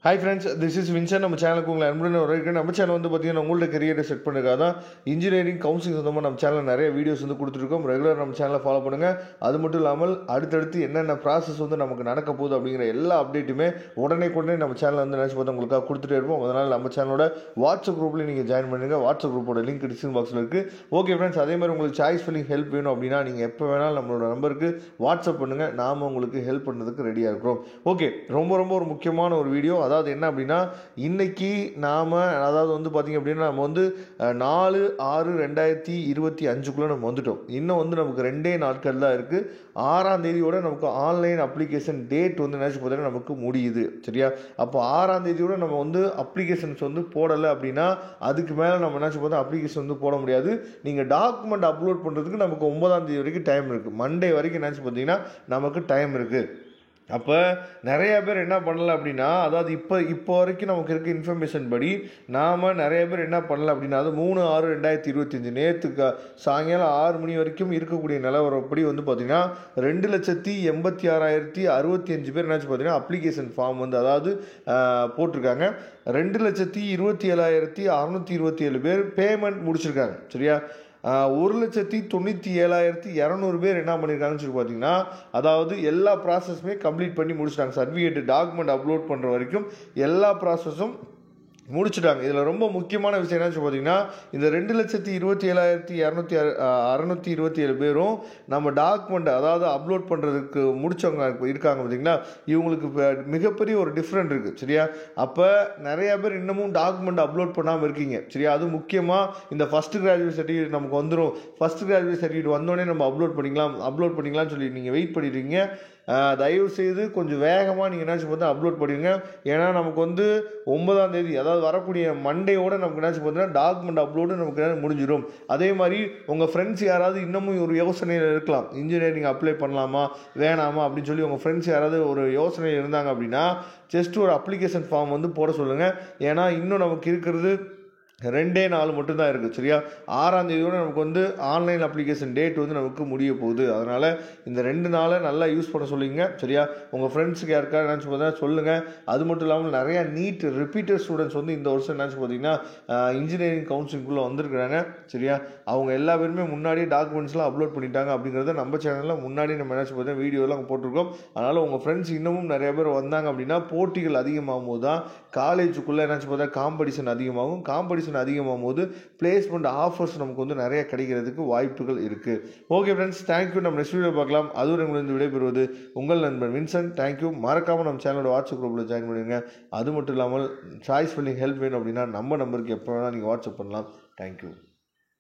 Hi friends, this is Vincent. நம்ம சேனலுக்கு உங்களை அன்புடன் வரவேற்கிறேன். நம்ம சேனல் வந்து பார்த்தீங்கன்னா உங்களோட கரியரை செட் பண்ணுறதுக்காக தான் இன்ஜினியரிங் கவுன்சிலிங் சொந்தமாக நம்ம சேனலில் நிறைய வீடியோஸ் வந்து கொடுத்துருக்கோம். ரெகுலர் நம்ம சேனலை ஃபாலோ பண்ணுங்கள். அது மட்டும் இல்லாமல் அடுத்தடுத்து என்னென்ன ப்ராசஸ் வந்து நமக்கு நடக்க போகுது அப்படிங்கிற எல்லா அப்டேட்டுமே உடனே நம்ம சேனலில் வந்து நினச்சி பார்த்து உங்களுக்காக கொடுத்துட்டே இருப்போம். அதனால் நம்ம சேனலோட வாட்ஸ்அப் குரூப்லேயும் நீங்கள் ஜாயின் பண்ணுங்கள். வாட்ஸ்அப் குரூப்போட லிங்க் டிஸ்கிரிப்ஷன் பாக்ஸில் இருக்குது. ஓகே ஃப்ரெண்ட்ஸ், அதே மாதிரி உங்களுக்கு சாய்ஸ் ஃபில்லிங் ஹெல்ப் வேணும் அப்படின்னா நீங்கள் எப்போ வேணாலும் நம்மளோட நம்பருக்கு வாட்ஸ்அப் பண்ணுங்கள். நாம் உங்களுக்கு ஹெல்ப் பண்ணுறதுக்கு ரெடியாக இருக்கிறோம். ஓகே, ரொம்ப ஒரு முக்கியமான ஒரு வீடியோ. அதாவது என்ன அப்படின்னா, இன்னைக்கு நாம் அதாவது வந்து பார்த்திங்க அப்படின்னா நம்ம வந்து 4/6/2025 நம்ம வந்துட்டோம். இன்னும் வந்து நமக்கு 2 நாட்கள் தான் இருக்குது. 6ஆம் தேதியோட நமக்கு ஆன்லைன் அப்ளிகேஷன் டேட் வந்து நினச்சி பார்த்தீங்கன்னா நமக்கு முடியுது. சரியா? அப்போ 6ஆம் தேதியோட நம்ம வந்து அப்ளிகேஷன்ஸ் வந்து போடலை அப்படின்னா அதுக்கு மேலே நம்ம நினச்சி பார்த்தா அப்ளிகேஷன் வந்து போட முடியாது. நீங்கள் டாக்குமெண்ட் அப்லோட் பண்ணுறதுக்கு நமக்கு 9ஆம் தேதி வரைக்கும் டைம் இருக்குது. மண்டே வரைக்கும் நினச்சி பார்த்தீங்கன்னா நமக்கு டைம் இருக்குது. அப்போ நிறைய பேர் என்ன பண்ணலை அப்படின்னா, அதாவது இப்போ வரைக்கும் நமக்கு இருக்க இன்ஃபர்மேஷன் படி நாம் நிறைய பேர் என்ன பண்ணலை அப்படின்னா, அது 3/6/2025 நேற்றுக்கு சாயங்காலம் 6 மணி வரைக்கும் இருக்கக்கூடிய நிலவரப்படி வந்து பார்த்திங்கன்னா 2,86,065 பேர் என்னாச்சு பார்த்தீங்கன்னா அப்ளிகேஷன் ஃபார்ம் வந்து அதாவது போட்டிருக்காங்க. 2,27,627 பேர் பேமெண்ட் முடிச்சிருக்காங்க. சரியா? 1,97,200 பேர் என்ன பண்ணியிருக்காங்கன்னு சொல்லி பார்த்தீங்கன்னா, அதாவது எல்லா ப்ராசஸுமே கம்ப்ளீட் பண்ணி முடிச்சிட்டாங்க. சர்டிஃபிகேட் டாக்குமெண்ட் அப்லோட் பண்ணுற வரைக்கும் எல்லா ப்ராசஸும் முடிச்சுட்டாங்க. இதில் ரொம்ப முக்கியமான விஷயம் என்னன்னு பார்த்தீங்கன்னா, இந்த 2,27,227 பேரும் நம்ம டாக்குமெண்ட் அதாவது அப்லோட் பண்ணுறதுக்கு முடித்தவங்க இருக்காங்க பார்த்தீங்களா, இவங்களுக்கு மிகப்பெரிய ஒரு டிஃப்ரெண்ட் இருக்குது. சரியா? அப்போ நிறையா பேர் இன்னமும் டாக்குமெண்ட் அப்லோட் பண்ணாமல் இருக்கீங்க. சரியா? அது முக்கியமாக இந்த ஃபஸ்ட்டு கிராஜுவேட் சர்டிஃபிகேட் நமக்கு வந்துடும். ஃபஸ்ட்டு கிராஜுவேட் சர்டிஃபிகேட் வந்தோடனே நம்ம அப்லோட் பண்ணிக்கலாம்னு சொல்லி நீங்கள் வெயிட் பண்ணிடுறீங்க. தயவுசெய்து கொஞ்சம் வேகமாக நீங்கள் என்னாச்சு பார்த்தா அப்லோட் பண்ணிடுங்க. ஏன்னா நமக்கு வந்து 9ஆம் தேதி அதாவது வரக்கூடிய மண்டேயோடு நமக்கு என்னாச்சு பார்த்தீங்கன்னா டாக்குமெண்ட் அப்லோடு நமக்கு முடிஞ்சிடும். அதே மாதிரி உங்கள் ஃப்ரெண்ட்ஸ் யாராவது இன்னமும் ஒரு யோசனையில் இருக்கலாம், இன்ஜினியரிங் அப்ளை பண்ணலாமா வேணாமா அப்படின்னு சொல்லி உங்கள் ஃப்ரெண்ட்ஸ் யாராவது ஒரு யோசனையில் இருந்தாங்க அப்படின்னா ஜஸ்ட் ஒரு அப்ளிகேஷன் ஃபார்ம் வந்து போட சொல்லுங்கள். ஏன்னா இன்னும் நமக்கு இருக்கிறது 2 நாள் மட்டும்தான் இருக்குது. சரியா? 6ஆம் தேதியோடு நமக்கு வந்து ஆன்லைன் அப்ளிகேஷன் டேட் வந்து நமக்கு முடிய போகுது. அதனால் இந்த 2 நாளை நல்லா யூஸ் பண்ண சொல்லிங்க. சரியா? உங்கள் ஃப்ரெண்ட்ஸுக்கு யாருக்காவது நினச்சி பார்த்தா சொல்லுங்கள். அது மட்டும் இல்லாமல் நிறையா நீட் ரிப்பீட்டர் ஸ்டூடெண்ட்ஸ் வந்து இந்த வருஷம் நினச்சி பார்த்தீங்கன்னா இன்ஜினியரிங் கவுன்சிலிங்குள்ளே வந்திருக்கிறாங்க. சரியா? அவங்க எல்லா பேருமே முன்னாடியே டாக்குமெண்ட்ஸ்லாம் அப்லோட் பண்ணிட்டாங்க. அப்படிங்கிறத நம்ம சேனலில் முன்னாடி நம்ம நினச்சி பார்த்தா வீடியோலாம் போட்டிருக்கோம். அதனால் உங்கள் ஃப்ரெண்ட்ஸ் இன்னமும் நிறைய பேர் வந்தாங்க அப்படின்னா போட்டிகள் அதிகமாகும் போது தான் காலேஜுக்குள்ளே நினச்சி பார்த்தா காம்படிஷன் அதிகமாகும் போது பிளேஸ்மெண்ட் ஆஃபர்ஸ் நமக்கு வந்து நிறைய கிடைக்கிறதுக்கு வாய்ப்புகள் இருக்குது. Okay friends, thank you. நம்ம நெக்ஸ்ட் வீடியோ பார்க்கலாம். அதுவரை உங்களிருந்து விடைபெறுவது உங்கள் நண்பன் வின்சென்ட். தேங்க்யூ. மறக்காமல் நம்ம சேனலோட வாட்ஸ்அப் குரூப்பில் ஜாயின் பண்ணுங்க. அது மட்டும் இல்லாமல் சாய்ஸ் ஃபில்லிங் ஹெல்ப் வேணும் அப்படின்னா நம்ம நம்பருக்கு எப்போ வேணால் நீங்கள் வாட்ஸ்அப் பண்ணலாம். தேங்க்யூ.